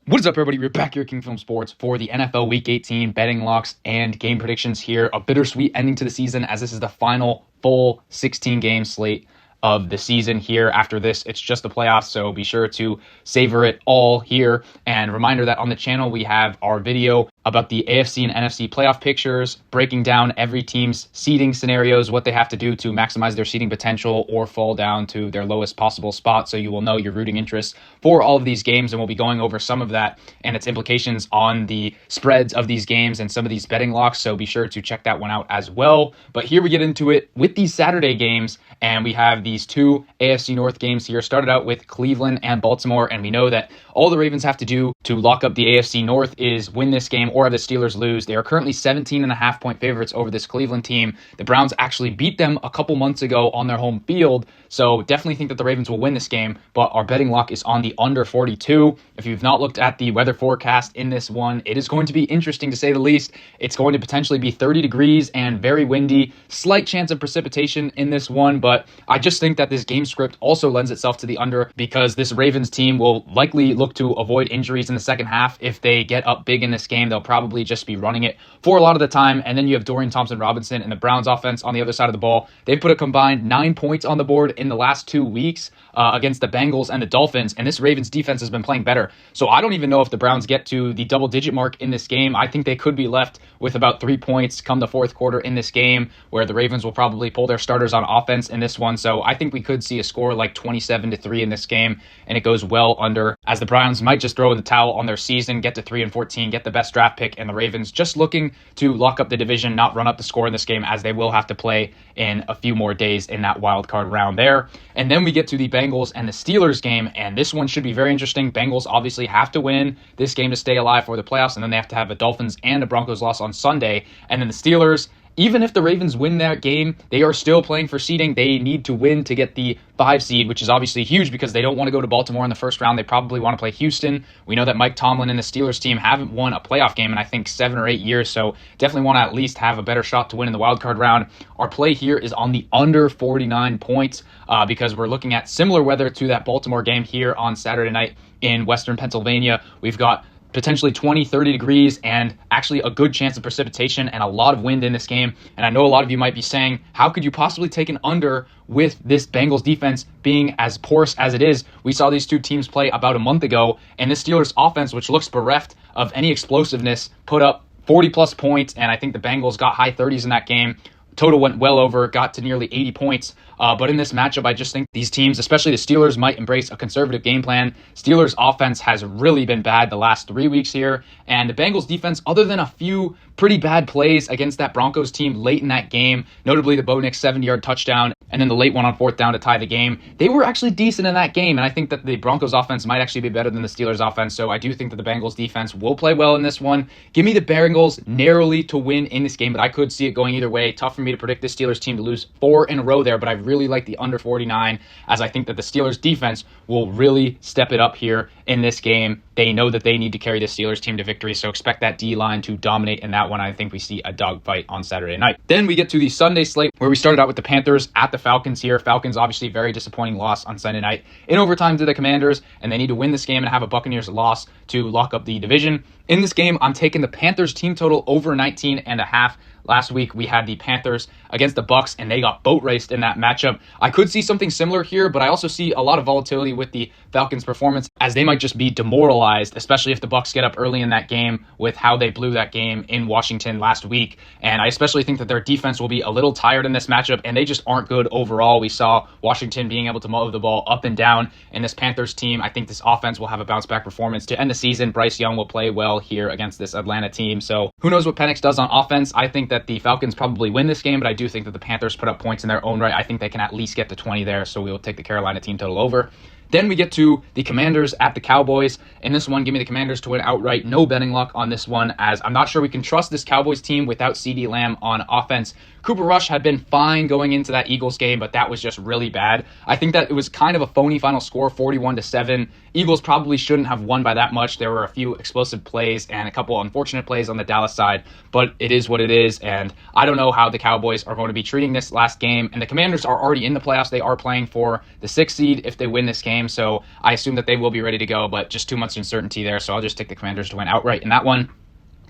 What is up, everybody? We're back here at King Film Sports for the NFL Week 18 betting locks and game predictions here. A bittersweet ending to the season as this is the final full 16-game slate of the season here. After this, it's just the playoffs, so be sure to savor it all here. And reminder that on the channel, we have our video about the AFC and NFC playoff pictures, breaking down every team's seeding scenarios, what they have to do to maximize their seeding potential or fall down to their lowest possible spot, so you will know your rooting interest for all of these games. And we'll be going over some of that and its implications on the spreads of these games and some of these betting locks, so be sure to check that one out as well. But here we get into it with these Saturday games, and we have these two AFC North games here. Started out with Cleveland and Baltimore, and we know that all the Ravens have to do to lock up the AFC North is win this game or have the Steelers lose. They are currently 17.5-point favorites over this Cleveland team. The Browns actually beat them a couple months ago on their home field, so definitely think that the Ravens will win this game, but our betting lock is on the under 42. If you've not looked at the weather forecast in this one, it is going to be interesting to say the least. It's going to potentially be 30 degrees and very windy, slight chance of precipitation in this one, but I just think that this game script also lends itself to the under because this Ravens team will likely look to avoid injuries in the second half. If they get up big in this game, they'll probably just be running it for a lot of the time. And then you have Dorian Thompson-Robinson and the Browns offense on the other side of the ball. They've put a combined 9 points on the board in the last 2 weeks against the Bengals and the Dolphins, and this Ravens defense has been playing better. So I don't even know if the Browns get to the double-digit mark in this game. I think they could be left with about 3 points come the fourth quarter in this game, where the Ravens will probably pull their starters on offense in this one. So I think we could see a score like 27-3 in this game, and it goes well under, as the Browns might just throw in the towel on their season, get to 3-14, get the best draft pick, and the Ravens just looking to lock up the division, not run up the score in this game, as they will have to play in a few more days in that wild card round there. And then we get to the Bengals and the Steelers game, and this one should be very interesting. Bengals obviously have to win this game to stay alive for the playoffs, and then they have to have a Dolphins and a Broncos loss on Sunday. And then the Steelers, even if the Ravens win that game, they are still playing for seeding. They need to win to get the 5 seed, which is obviously huge because they don't want to go to Baltimore in the first round. They probably want to play Houston. We know that Mike Tomlin and the Steelers team haven't won a playoff game in, I think, 7 or 8 years, so definitely want to at least have a better shot to win in the wildcard round. Our play here is on the under 49 points because we're looking at similar weather to that Baltimore game here on Saturday night in Western Pennsylvania. We've got potentially 20, 30 degrees and actually a good chance of precipitation and a lot of wind in this game. And I know a lot of you might be saying, how could you possibly take an under with this Bengals defense being as porous as it is? We saw these two teams play about a month ago, and this Steelers offense, which looks bereft of any explosiveness, put up 40-plus points, and I think the Bengals got high 30s in that game. Total went well over, got to nearly 80 points. But in this matchup, I just think these teams, especially the Steelers, might embrace a conservative game plan. Steelers offense has really been bad the last 3 weeks here. And the Bengals defense, other than a few pretty bad plays against that Broncos team late in that game, notably the Bo Nix 70-yard touchdown, and then the late one on fourth down to tie the game, they were actually decent in that game. And I think that the Broncos offense might actually be better than the Steelers offense. So I do think that the Bengals defense will play well in this one. Give me the Bengals narrowly to win in this game, but I could see it going either way. Tough for me to predict this Steelers team to lose 4 in a row there, but I really like the under 49, as I think that the Steelers defense will really step it up here in this game. They know that they need to carry the Steelers team to victory, so expect that D-line to dominate in that one. I think we see a dogfight on Saturday night. Then we get to the Sunday slate, where we started out with the Panthers at the Falcons here. Falcons obviously very disappointing loss on Sunday night in overtime to the Commanders, and they need to win this game and have a Buccaneers loss to lock up the division. In this game, I'm taking the Panthers team total over 19.5. Last week, we had the Panthers against the Bucks, and they got boat raced in that matchup. I could see something similar here, but I also see a lot of volatility with the Falcons' performance, as they might just be demoralized, especially if the Bucks get up early in that game with how they blew that game in Washington last week. And I especially think that their defense will be a little tired in this matchup, and they just aren't good overall. We saw Washington being able to move the ball up and down in this Panthers team. I think this offense will have a bounce-back performance to end the season. Bryce Young will play well here against this Atlanta team. So who knows what Penix does on offense. I think that the Falcons probably win this game, but I do think that the Panthers put up points in their own right. I think they can at least get to 20 there, so we will take the Carolina team total over. Then we get to the Commanders at the Cowboys. In this one, give me the Commanders to win outright. No betting luck on this one, as I'm not sure we can trust this Cowboys team without CeeDee Lamb on offense. Cooper Rush had been fine going into that Eagles game, but that was just really bad. I think that it was kind of a phony final score, 41-7. Eagles probably shouldn't have won by that much. There were a few explosive plays and a couple unfortunate plays on the Dallas side, but it is what it is, and I don't know how the Cowboys are going to be treating this last game, and the Commanders are already in the playoffs. They are playing for the 6th seed if they win this game, so I assume that they will be ready to go, but just too much uncertainty there, so I'll just take the Commanders to win outright in that one.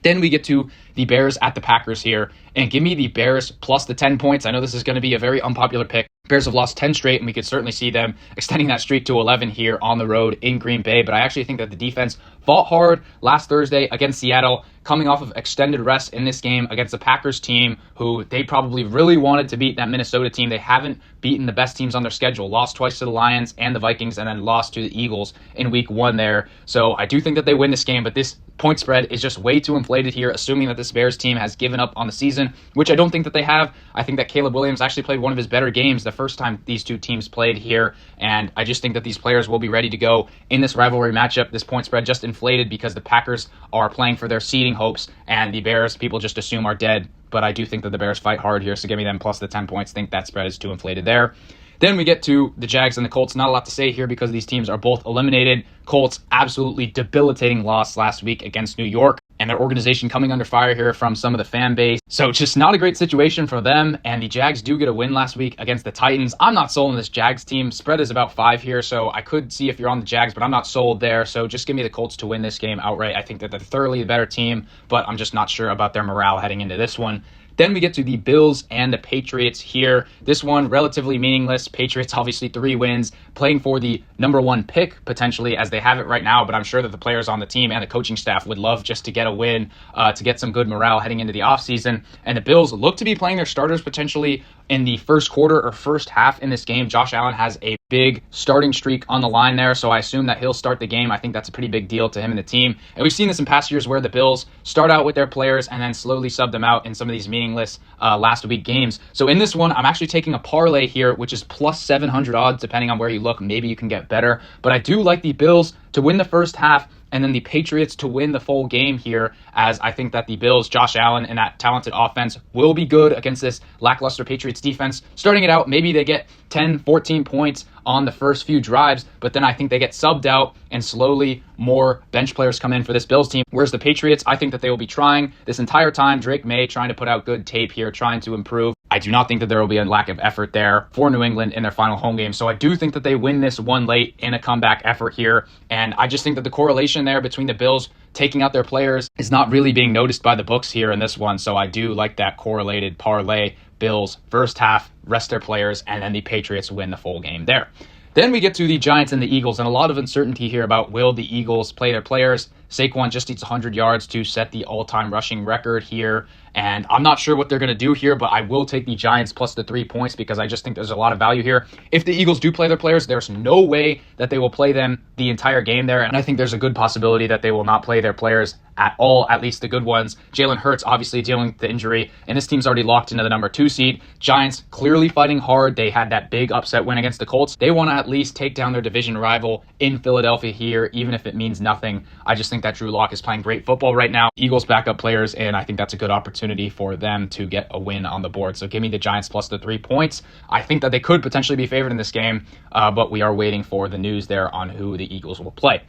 Then we get to the Bears at the Packers here, and give me the Bears plus the 10 points. I know this is going to be a very unpopular pick. Bears have lost 10 straight, and we could certainly see them extending that streak to 11 here on the road in Green Bay, but I actually think that the defense fought hard last Thursday against Seattle, coming off of extended rest in this game against the Packers team, who they probably really wanted to beat that Minnesota team. They haven't beaten the best teams on their schedule, lost twice to the Lions and the Vikings, and then lost to the Eagles in week 1 there. So I do think that they win this game, but this point spread is just way too inflated here, assuming that this Bears team has given up on the season, which I don't think that they have. I think that Caleb Williams actually played one of his better games the first time these two teams played here, and I just think that these players will be ready to go in this rivalry matchup. This point spread just inflated because the Packers are playing for their seeding hopes, and the Bears, people just assume, are dead. But I do think that the Bears fight hard here, so give me them plus the 10 points. Think that spread is too inflated there. Then we get to the Jags and the Colts. Not a lot to say here because these teams are both eliminated. Colts absolutely debilitating loss last week against New York, and their organization coming under fire here from some of the fan base. So it's just not a great situation for them, and the Jags do get a win last week against the Titans. I'm not sold on this Jags team. Spread is about 5 here, so I could see if you're on the Jags, but I'm not sold there. So just give me the Colts to win this game outright. I think that they're thoroughly the better team, but I'm just not sure about their morale heading into this one. Then we get to the Bills and the Patriots here. This one, relatively meaningless. Patriots, obviously 3 wins, playing for the number 1 pick, potentially, as they have it right now. But I'm sure that the players on the team and the coaching staff would love just to get a win, to get some good morale heading into the offseason. And the Bills look to be playing their starters potentially in the first quarter or first half in this game. Josh Allen has a big starting streak on the line there, so I assume that he'll start the game. I think that's a pretty big deal to him and the team. And we've seen this in past years where the Bills start out with their players and then slowly sub them out in some of these meaningless last week games. So in this one, I'm actually taking a parlay here, which is plus 700 odds, depending on where you look. Maybe you can get better. But I do like the Bills to win the first half and then the Patriots to win the full game here, as I think that the Bills, Josh Allen, and that talented offense will be good against this lackluster Patriots defense. Starting it out, maybe they get 10, 14 points on the first few drives, but then I think they get subbed out and slowly more bench players come in for this Bills team. Whereas the Patriots, I think that they will be trying this entire time. Drake May trying to put out good tape here, trying to improve. I do not think that there will be a lack of effort there for New England in their final home game. So I do think that they win this one late in a comeback effort here. And I just think that the correlation there between the Bills taking out their players is not really being noticed by the books here in this one. So I do like that correlated parlay. Bills first half, rest their players, and then the Patriots win the full game there. Then we get to the Giants and the Eagles, and a lot of uncertainty here about will the Eagles play their players. Saquon just needs 100 yards to set the all-time rushing record here, and I'm not sure what they're going to do here, but I will take the Giants plus the 3 points because I just think there's a lot of value here. If the Eagles do play their players, there's no way that they will play them the entire game there, and I think there's a good possibility that they will not play their players at all, at least the good ones. Jalen Hurts obviously dealing with the injury, and this team's already locked into the number 2 seed. Giants clearly fighting hard. They had that big upset win against the Colts. They want to at least take down their division rival in Philadelphia here, even if it means nothing. I just think that Drew Lock is playing great football right now. Eagles backup players, and I think that's a good opportunity for them to get a win on the board. So give me the Giants plus the 3 points. I think that they could potentially be favored in this game, but we are waiting for the news there on who the Eagles will play.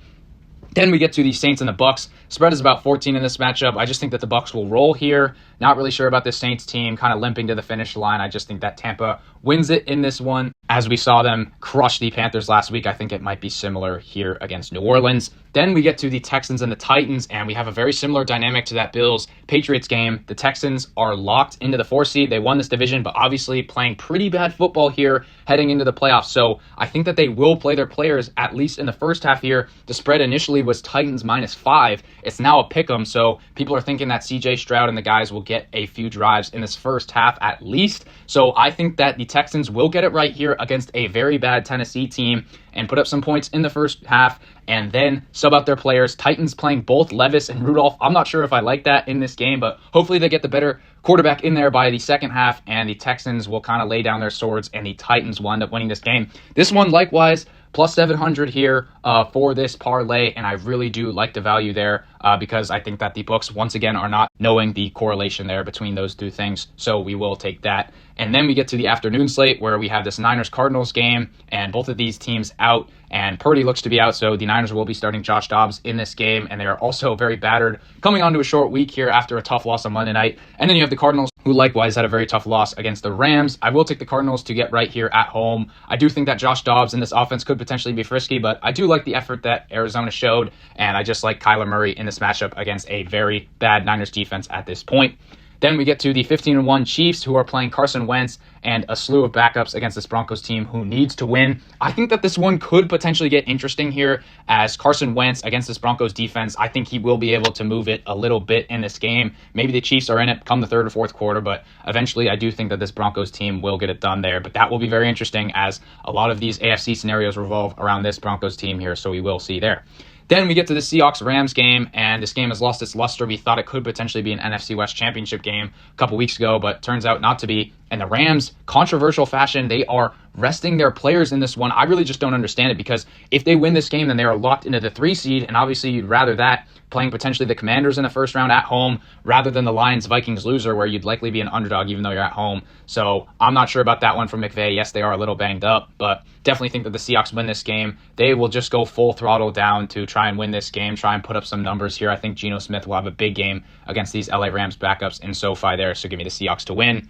Then we get to the Saints and the Bucks. Spread is about 14 in this matchup. I just think that the Bucks will roll here. Not really sure about this Saints team, kind of limping to the finish line. I just think that Tampa wins it in this one. As we saw them crush the Panthers last week, I think it might be similar here against New Orleans. Then we get to the Texans and the Titans, and we have a very similar dynamic to that Bills-Patriots game. The Texans are locked into the 4 seed. They won this division, but obviously playing pretty bad football here heading into the playoffs. So I think that they will play their players, at least in the first half here. The spread initially was Titans -5. It's now a pick'em, so people are thinking that CJ Stroud and the guys will get a few drives in this first half at least. So I think that the Texans will get it right here against a very bad Tennessee team and put up some points in the first half and then sub out their players. Titans playing both Levis and Rudolph. I'm not sure if I like that in this game, but hopefully they get the better quarterback in there by the second half, and the Texans will kind of lay down their swords, and the Titans will end up winning this game. This one, likewise, plus 700 here for this parlay, and I really do like the value there because I think that the books, once again, are not knowing the correlation there between those two things, so we will take that. And then we get to the afternoon slate where we have this Niners-Cardinals game, and both of these teams out, and Purdy looks to be out, so the Niners will be starting Josh Dobbs in this game, and they are also very battered, coming onto a short week here after a tough loss on Monday night. And then you have the Cardinals, who likewise had a very tough loss against the Rams. I will take the Cardinals to get right here at home. I do think that Josh Dobbs in this offense could potentially be frisky, but I do like the effort that Arizona showed, and I just like Kyler Murray in this matchup against a very bad Niners defense at this point. Then we get to the 15-1 Chiefs, who are playing Carson Wentz and a slew of backups against this Broncos team who needs to win. I think that this one could potentially get interesting here as Carson Wentz against this Broncos defense. I think he will be able to move it a little bit in this game. Maybe the Chiefs are in it come the third or fourth quarter, but eventually I do think that this Broncos team will get it done there. But that will be very interesting as a lot of these AFC scenarios revolve around this Broncos team here, so we will see there. Then we get to the Seahawks-Rams game, and this game has lost its luster. We thought it could potentially be an NFC West championship game a couple weeks ago, but turns out not to be. And the Rams, controversial fashion, they are resting their players in this one. I really just don't understand it because if they win this game, then they are locked into the 3 seed, and obviously you'd rather that playing potentially the Commanders in the first round at home rather than the Lions-Vikings loser where you'd likely be an underdog even though you're at home. So I'm not sure about that one from McVay. Yes, they are a little banged up, but definitely think that the Seahawks win this game. They will just go full throttle down to try and win this game, try and put up some numbers here. I think Geno Smith will have a big game against these LA Rams backups in SoFi there, so give me the Seahawks to win.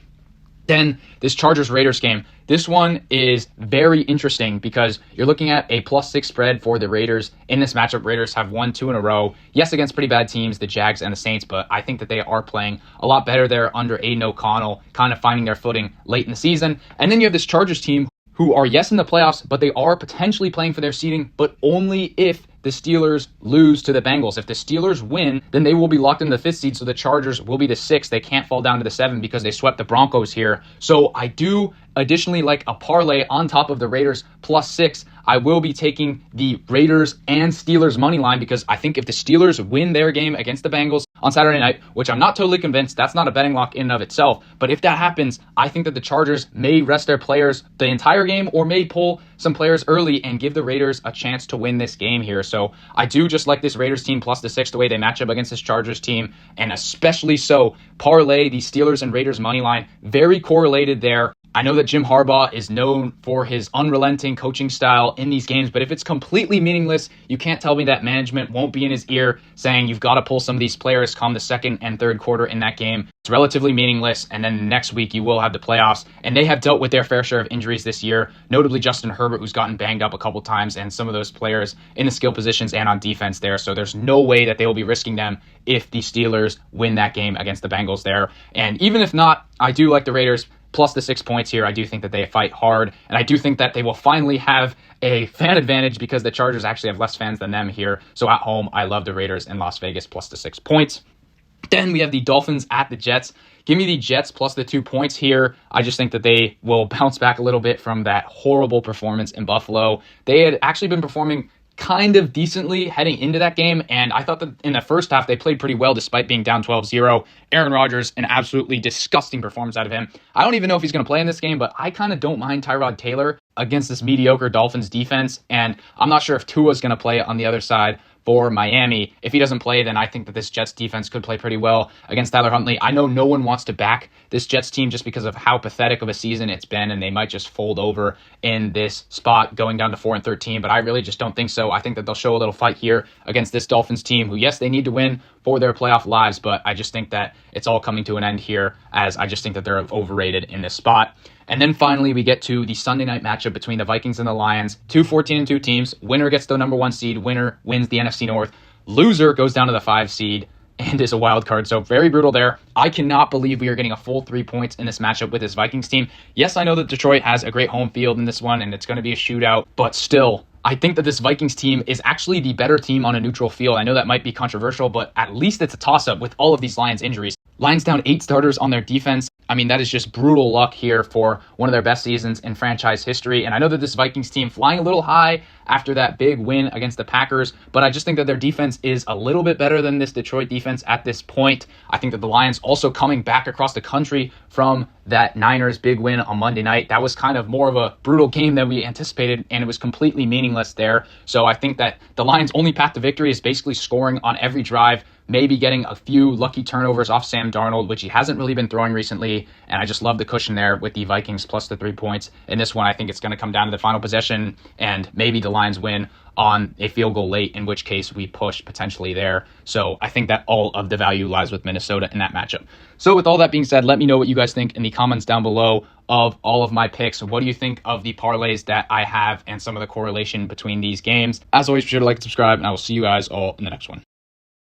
Then this Chargers-Raiders game. This one is very interesting because you're looking at a +6 spread for the Raiders. In this matchup, Raiders have won 2 in a row. Yes, against pretty bad teams, the Jags and the Saints, but I think that they are playing a lot better there under Aiden O'Connell, kind of finding their footing late in the season. And then you have this Chargers team who are, yes, in the playoffs, but they are potentially playing for their seeding, but only if the Steelers lose to the Bengals. If the Steelers win, then they will be locked in the 5th seed, so the Chargers will be the 6th. They can't fall down to the 7 because they swept the Broncos here. So I do additionally like a parlay on top of the Raiders +6. I will be taking the Raiders and Steelers money line because I think if the Steelers win their game against the Bengals on Saturday night, which I'm not totally convinced, that's not a betting lock in and of itself, but if that happens, I think that the Chargers may rest their players the entire game or may pull some players early and give the Raiders a chance to win this game here. So I do just like this Raiders team plus the 6, the way they match up against this Chargers team, and especially so parlay the Steelers and Raiders money line. Very correlated there. I know that Jim Harbaugh is known for his unrelenting coaching style in these games, but if it's completely meaningless, you can't tell me that management won't be in his ear saying you've got to pull some of these players come the second and third quarter in that game. It's relatively meaningless, and then next week you will have the playoffs, and they have dealt with their fair share of injuries this year, notably Justin Herbert, who's gotten banged up a couple times, and some of those players in the skill positions and on defense there, so there's no way that they will be risking them if the Steelers win that game against the Bengals there. And even if not, I do like the Raiders plus the 6 points here. I do think that they fight hard, and I do think that they will finally have a fan advantage because the Chargers actually have less fans than them here. So at home, I love the Raiders in Las Vegas plus the 6 points. Then we have the Dolphins at the Jets. Give me the Jets plus the 2 points here. I just think that they will bounce back a little bit from that horrible performance in Buffalo. They had actually been performing kind of decently heading into that game, and I thought that in the first half they played pretty well despite being down 12-0. Aaron Rodgers, an absolutely disgusting performance out of him. I don't even know if he's going to play in this game, but I kind of don't mind Tyrod Taylor against this mediocre Dolphins defense, and I'm not sure if Tua's going to play on the other side for Miami. If he doesn't play, then I think that this Jets defense could play pretty well against Tyler Huntley. I know no one wants to back this Jets team just because of how pathetic of a season it's been, and they might just fold over in this spot going down to 4-13, but I really just don't think so. I think that they'll show a little fight here against this Dolphins team who, yes, they need to win for their playoff lives, but I just think that it's all coming to an end here as I just think that they're overrated in this spot. And then finally, we get to the Sunday night matchup between the Vikings and the Lions. 2 14-2 teams. Winner gets the number 1 seed. Winner wins the NFC North. Loser goes down to the 5 seed and is a wild card. So very brutal there. I cannot believe we are getting a full 3 points in this matchup with this Vikings team. Yes, I know that Detroit has a great home field in this one, and it's going to be a shootout, but still, I think that this Vikings team is actually the better team on a neutral field. I know that might be controversial, but at least it's a toss-up with all of these Lions injuries. Lions down 8 starters on their defense. I mean, that is just brutal luck here for one of their best seasons in franchise history. And I know that this Vikings team flying a little high after that big win against the Packers, but I just think that their defense is a little bit better than this Detroit defense at this point. I think that the Lions also coming back across the country from that Niners big win on Monday night. That was kind of more of a brutal game than we anticipated, and it was completely meaningless there. So I think that the Lions' only path to victory is basically scoring on every drive, maybe getting a few lucky turnovers off Sam Darnold, which he hasn't really been throwing recently. And I just love the cushion there with the Vikings plus the 3 points. In this one, I think it's going to come down to the final possession, and maybe the Lions win on a field goal late, in which case we push potentially there. So I think that all of the value lies with Minnesota in that matchup. So with all that being said, let me know what you guys think in the comments down below of all of my picks. What do you think of the parlays that I have and some of the correlation between these games? As always, be sure to like and subscribe, and I will see you guys all in the next one.